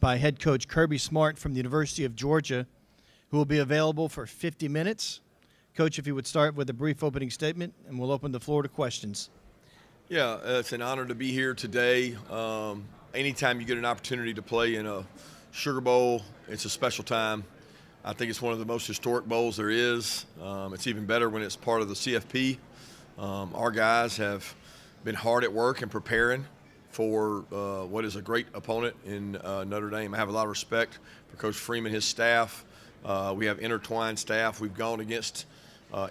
by head coach Kirby Smart from the University of Georgia, who will be available for 50 minutes. Coach, if you would start with a brief opening statement, and we'll open the floor to questions. Yeah, it's an honor to be here today. Anytime you get an opportunity to play in a Sugar Bowl, it's a special time. I think it's one of the most historic bowls there is. It's even better when it's part of the CFP. Our guys have been hard at work and preparing for what is a great opponent in Notre Dame. I have a lot of respect for Coach Freeman, his staff. We have intertwined staff. We've gone against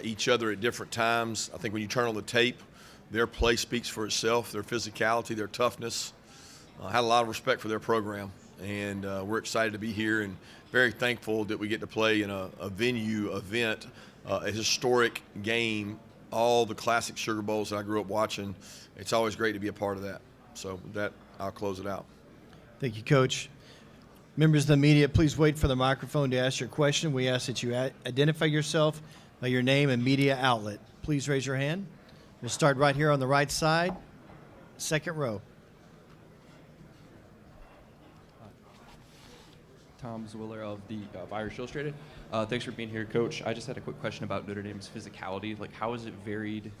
each other at different times. I think when you turn on the tape, their play speaks for itself, their physicality, their toughness. I had a lot of respect for their program, and we're excited to be here and very thankful that we get to play in a venue event, a historic game, all the classic Sugar Bowls that I grew up watching. It's always great to be a part of that. So with that, I'll close it out. Thank you, Coach. Members of the media, please wait for the microphone to ask your question. We ask that you identify yourself by your name and media outlet. Please raise your hand. We'll start right here on the right side, second row. Tom Zwiller of Irish Illustrated. Thanks for being here, Coach. I just had a quick question about Notre Dame's physicality. Like, how has it varied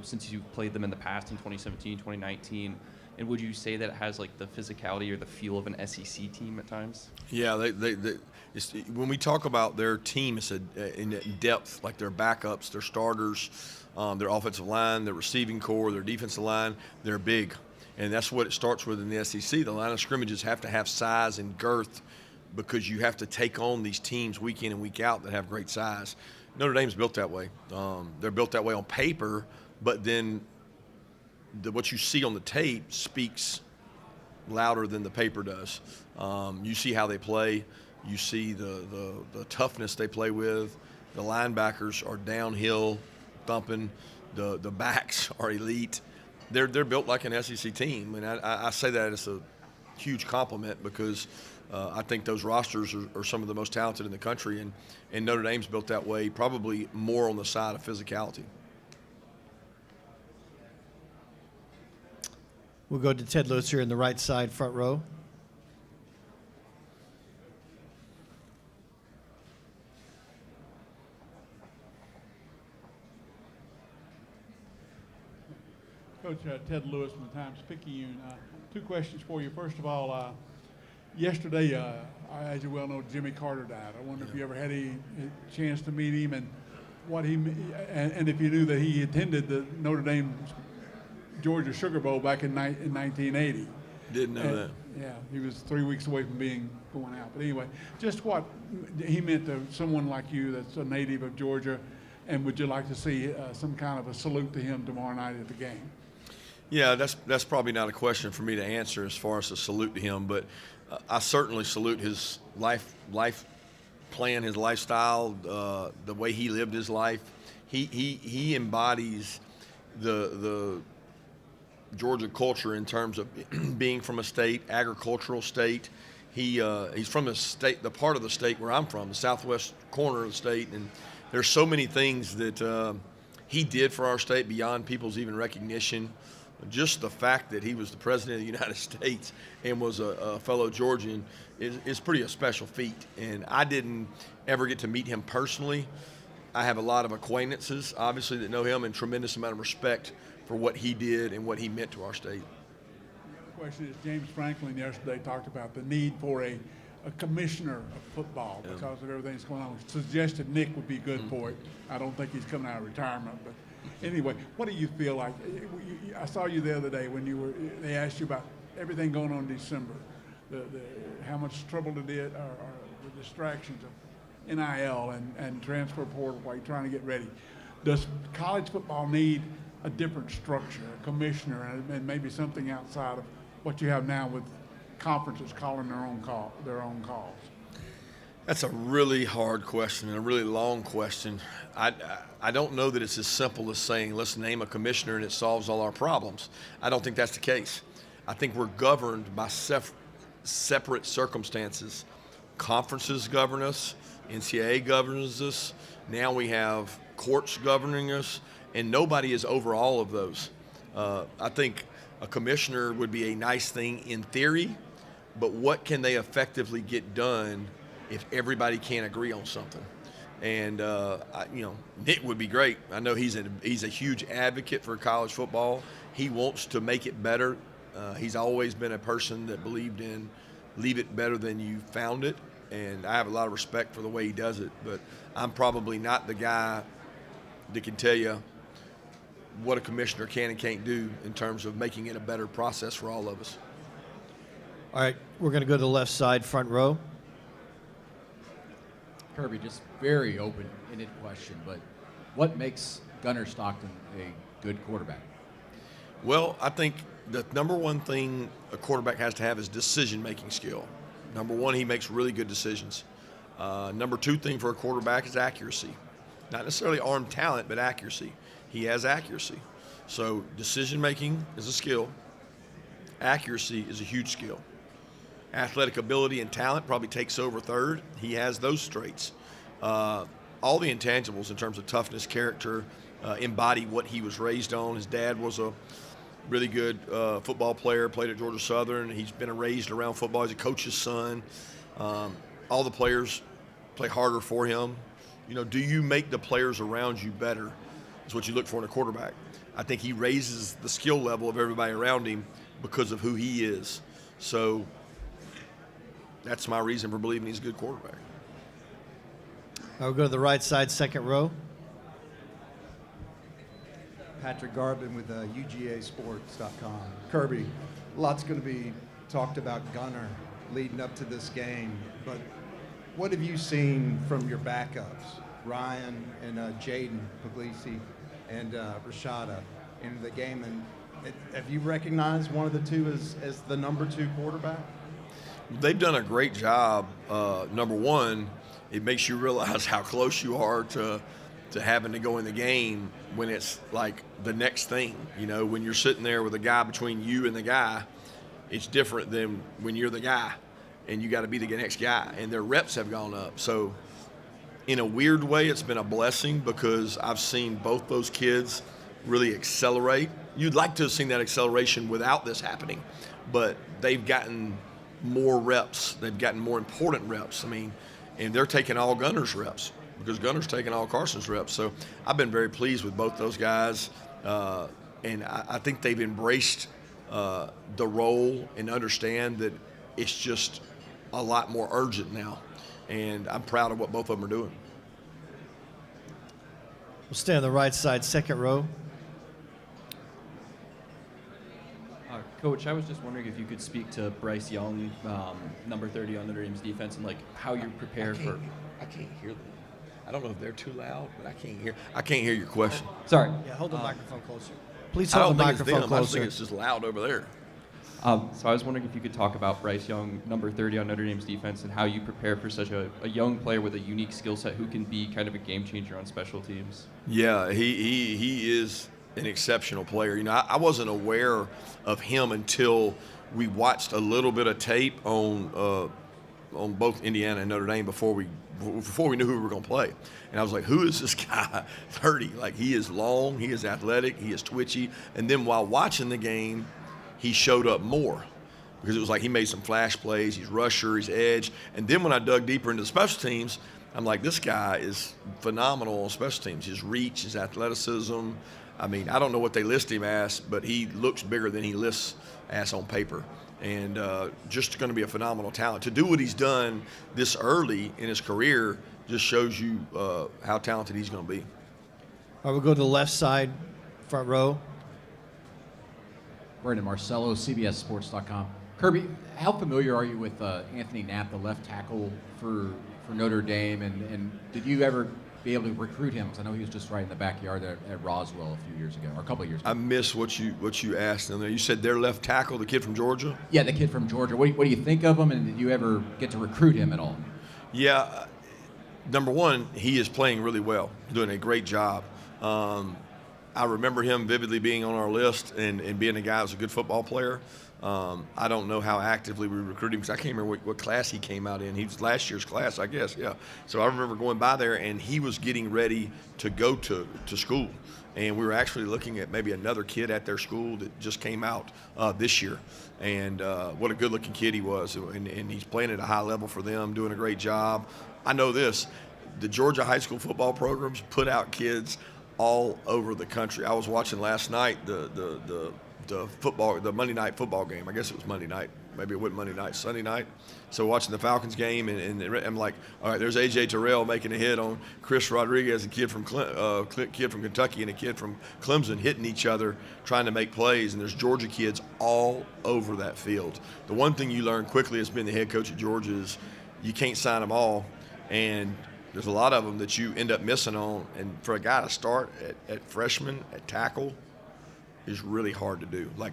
since you've played them in the past in 2017, 2019? And would you say that it has like the physicality or the feel of an SEC team at times? Yeah, when we talk about their team, it's in depth, like their backups, their starters, their offensive line, their receiving core, their defensive line. They're big, and that's what it starts with in the SEC. The line of scrimmages have to have size and girth because you have to take on these teams week in and week out that have great size. Notre Dame's built that way. They're built that way on paper, but then what you see on the tape speaks louder than the paper does. You see how they play. You see the toughness they play with. The linebackers are downhill thumping. The backs are elite. They're built like an SEC team, and I say that as a huge compliment because I think those rosters are some of the most talented in the country, and Notre Dame's built that way, probably more on the side of physicality. We'll go to Ted Lewis here in the right side, front row. Coach, Ted Lewis from the Times-Picayune. Two questions for you. First of all, yesterday, as you well know, Jimmy Carter died. I wonder if you ever had a chance to meet him and what and if you knew that he attended the Notre Dame Georgia Sugar Bowl back in 1980. Didn't know that. Yeah, he was 3 weeks away from going out. But anyway, just what he meant to someone like you that's a native of Georgia, and would you like to see some kind of a salute to him tomorrow night at the game? Yeah, that's probably not a question for me to answer as far as a salute to him, but I certainly salute his life plan, his lifestyle, the way he lived his life. He embodies the Georgia culture in terms of being from a state, agricultural state. He's from the part of the state where I'm from, the southwest corner of the state, and there's so many things that he did for our state beyond people's even recognition. Just the fact that he was the president of the United States and was a fellow Georgian is pretty a special feat. And I didn't ever get to meet him personally. I have a lot of acquaintances, obviously, that know him, and tremendous amount of respect for what he did and what he meant to our state. The other question is, James Franklin yesterday talked about the need for a commissioner of football because of everything that's going on. Suggested Nick would be good for it. I don't think he's coming out of retirement, but anyway, what do you feel like? I saw you the other day when they asked you about everything going on in December, how much trouble it did, or the distractions of NIL and transfer portal while you're trying to get ready. Does college football need a different structure, a commissioner, and maybe something outside of what you have now with conferences calling their own calls? That's a really hard question and a really long question. I don't know that it's as simple as saying, let's name a commissioner and it solves all our problems. I don't think that's the case. I think we're governed by separate circumstances. Conferences govern us, NCAA governs us, now we have courts governing us, and nobody is over all of those. I think a commissioner would be a nice thing in theory, but what can they effectively get done if everybody can't agree on something? And Nick would be great. I know he's a huge advocate for college football. He wants to make it better. He's always been a person that believed in leave it better than you found it, and I have a lot of respect for the way he does it. But I'm probably not the guy that can tell you what a commissioner can and can't do in terms of making it a better process for all of us. All right, we're going to go to the left side, front row. Kirby, just very open-ended question, but what makes Gunnar Stockton a good quarterback? Well, I think the number one thing a quarterback has to have is decision-making skill. Number one, he makes really good decisions. Number two thing for a quarterback is accuracy. Not necessarily arm talent, but accuracy. He has accuracy. So decision-making is a skill. Accuracy is a huge skill. Athletic ability and talent probably takes over third. He has those traits. All the intangibles in terms of toughness, character, embody what he was raised on. His dad was a really good football player, played at Georgia Southern. He's been raised around football. He's a coach's son. All the players play harder for him. Do you make the players around you better? Is what you look for in a quarterback. I think he raises the skill level of everybody around him because of who he is. So that's my reason for believing he's a good quarterback. I'll go to the right side, second row. Patrick Garvin with UGAsports.com. Kirby, lots going to be talked about Gunnar leading up to this game, but what have you seen from your backups, Ryan and Jaden Puglisi and Rashada, in the game? And have you recognized one of the two as the number 2 quarterback? They've done a great job. Number one, it makes you realize how close you are to having to go in the game when it's like the next thing. When you're sitting there with a guy between you and the guy, it's different than when you're the guy and you got to be the next guy, and their reps have gone up. So in a weird way, it's been a blessing because I've seen both those kids really accelerate. You'd like to have seen that acceleration without this happening, but they've gotten more reps. They've gotten more important reps. And they're taking all Gunnar's reps because Gunnar's taking all Carson's reps. So I've been very pleased with both those guys, and I think they've embraced the role and understand that it's just a lot more urgent now. And I'm proud of what both of them are doing. We'll stay on the right side, second row. Coach, I was just wondering if you could speak to Bryce Young, number 30 on Notre Dame's defense, and how you prepare for. I can't hear them. I don't know if they're too loud, but I can't hear your question. Sorry. Yeah, hold the microphone closer. Please I hold don't the think it's microphone them. I just closer. think it's just loud over there. So I was wondering if you could talk about Bryce Young, number 30 on Notre Dame's defense, and how you prepare for such a young player with a unique skill set who can be kind of a game changer on special teams. Yeah, he is an exceptional player. I wasn't aware of him until we watched a little bit of tape on both Indiana and Notre Dame before we knew who we were going to play. And I was like, who is this guy? 30. He is long, he is athletic, he is twitchy. And then while watching the game, he showed up more because it was like he made some flash plays. He's rusher, he's edge. And then when I dug deeper into the special teams, I'm like, this guy is phenomenal on special teams. His reach, his athleticism. I don't know what they list him as, but he looks bigger than he lists as on paper. And just going to be a phenomenal talent. To do what he's done this early in his career just shows you how talented he's going to be. All right, we'll go to the left side, front row. Brandon Marcello, CBSSports.com. Kirby, how familiar are you with Anthony Knapp, the left tackle for Notre Dame, and did you ever be able to recruit him? Because I know he was just right in the backyard at Roswell a few years ago, or a couple of years ago. I missed what you asked in there. You said their left tackle, the kid from Georgia? Yeah, the kid from Georgia. What do you think of him, and did you ever get to recruit him at all? Yeah, number one, he is playing really well, doing a great job. I remember him vividly being on our list and being a guy who's a good football player. I don't know how actively we recruited him because I can't remember what class he came out in. He was last year's class, I guess, yeah. So I remember going by there, and he was getting ready to go to school. And we were actually looking at maybe another kid at their school that just came out this year. And what a good-looking kid he was. And he's playing at a high level for them, doing a great job. I know this. The Georgia high school football programs put out kids all over the country. I was watching last night the Monday night football game. I guess it was Monday night. Maybe it wasn't Monday night, Sunday night. So watching the Falcons game, and I'm like, all right, there's A.J. Terrell making a hit on Chris Rodriguez, a kid from Kentucky and a kid from Clemson hitting each other, trying to make plays, and there's Georgia kids all over that field. The one thing you learn quickly as being the head coach at Georgia is you can't sign them all, and there's a lot of them that you end up missing on. And for a guy to start at freshman at tackle is really hard to do. Like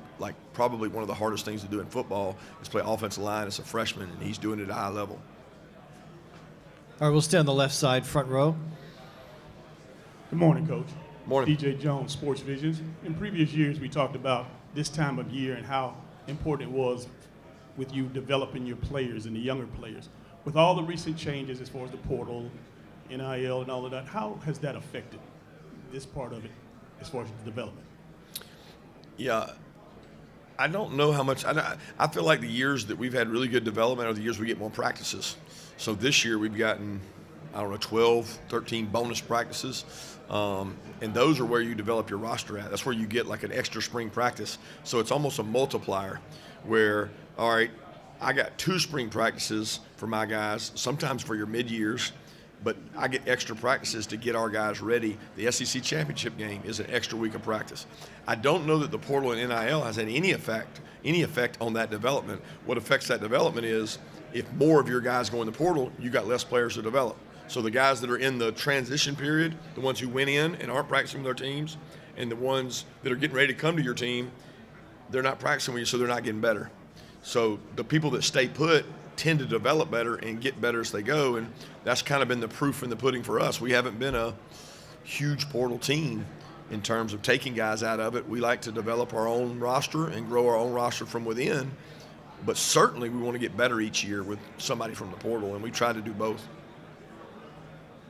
probably one of the hardest things to do in football is play offensive line as a freshman, and he's doing it at a high level. All right, we'll stay on the left side, front row. Good morning, Coach. Morning. DJ Jones, Sports Visions. In previous years, we talked about this time of year and how important it was with you developing your players and the younger players. With all the recent changes as far as the portal, NIL, and all of that, how has that affected this part of it as far as the development? Yeah, I don't know how much. I feel like the years that we've had really good development are the years we get more practices. So this year we've gotten, 12, 13 bonus practices. And those are where you develop your roster at. That's where you get like an extra spring practice. So it's almost a multiplier where, all right, I got 2 spring practices for my guys, sometimes for your mid-years, but I get extra practices to get our guys ready. The SEC championship game is an extra week of practice. I don't know that the portal and NIL has had any effect on that development. What affects that development is if more of your guys go in the portal, you got less players to develop. So the guys that are in the transition period, the ones who went in and aren't practicing with their teams, and the ones that are getting ready to come to your team, they're not practicing with you, so they're not getting better. So the people that stay put tend to develop better and get better as they go, and that's kind of been the proof in the pudding for us. We haven't been a huge portal team in terms of taking guys out of it. We like to develop our own roster and grow our own roster from within, but certainly we want to get better each year with somebody from the portal, and we try to do both.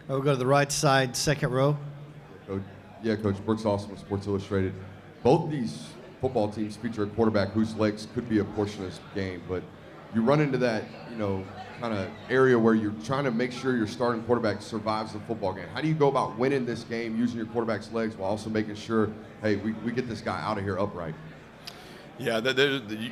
We'll go to the right side, second row. Coach. Brooks Austin with Sports Illustrated. Both these football teams feature a quarterback whose legs could be a portion of this game, but you run into that, kind of area where you're trying to make sure your starting quarterback survives the football game. How do you go about winning this game using your quarterback's legs while also making sure, hey, we get this guy out of here upright? Yeah,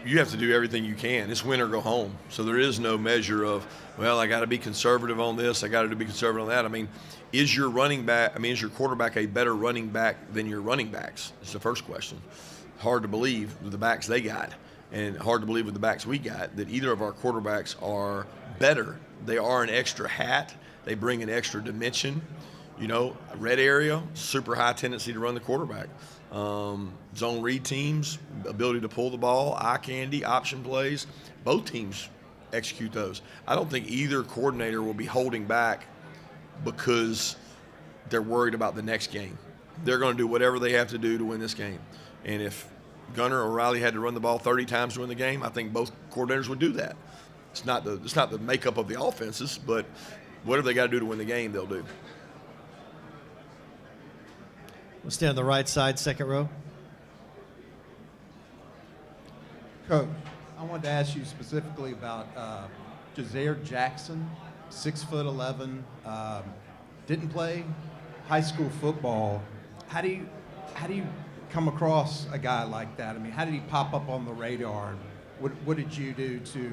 you have to do everything you can. It's win or go home. So there is no measure of, well, I got to be conservative on this, I got to be conservative on that. I mean, is your quarterback a better running back than your running backs? It's the first question. Hard to believe with the backs they got, and hard to believe with the backs we got, that either of our quarterbacks are better. They are an extra hat. They bring an extra dimension. Red area, super high tendency to run the quarterback. Zone read teams, ability to pull the ball, eye candy, option plays. Both teams execute those. I don't think either coordinator will be holding back because they're worried about the next game. They're going to do whatever they have to do to win this game. And if Gunner or Riley had to run the ball 30 times to win the game, I think both coordinators would do that. It's not the makeup of the offenses, but whatever they got to do to win the game, they'll do. We'll stay on the right side, second row. Coach, I wanted to ask you specifically about Jazair Jackson, 6'11", didn't play high school football. How do you come across a guy like that? I mean, how did he pop up on the radar? And what did you do to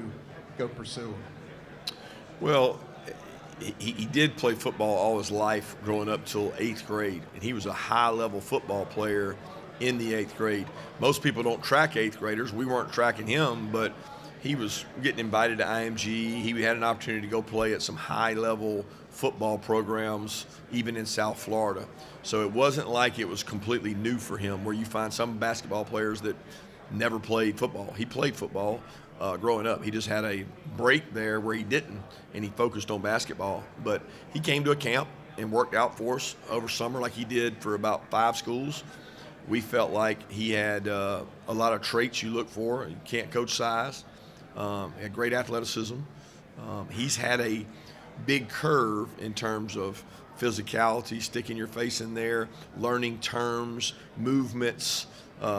go pursue him? Well, he did play football all his life growing up till 8th grade, and he was a high-level football player in the 8th grade. Most people don't track 8th graders. We weren't tracking him, but he was getting invited to IMG. He had an opportunity to go play at some high-level football programs, even in South Florida. So it wasn't like it was completely new for him, where you find some basketball players that never played football. He played football growing up. He just had a break there where he didn't, and he focused on basketball. But he came to a camp and worked out for us over summer like he did for about 5 schools. We felt like he had a lot of traits you look for. He can't coach size. Had great athleticism. He's had a big curve in terms of physicality, sticking your face in there, learning terms, movements,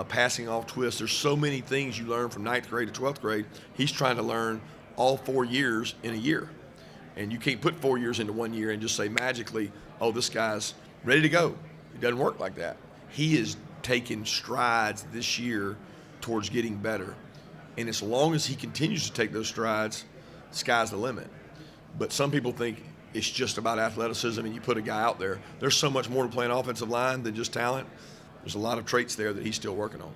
passing off twists. There's so many things you learn from 9th grade to 12th grade. He's trying to learn all 4 years in a year. And you can't put 4 years into 1 year and just say magically, oh, this guy's ready to go. It doesn't work like that. He is taking strides this year towards getting better. And as long as he continues to take those strides, sky's the limit. But some people think it's just about athleticism and you put a guy out there. There's so much more to playing offensive line than just talent. There's a lot of traits there that he's still working on.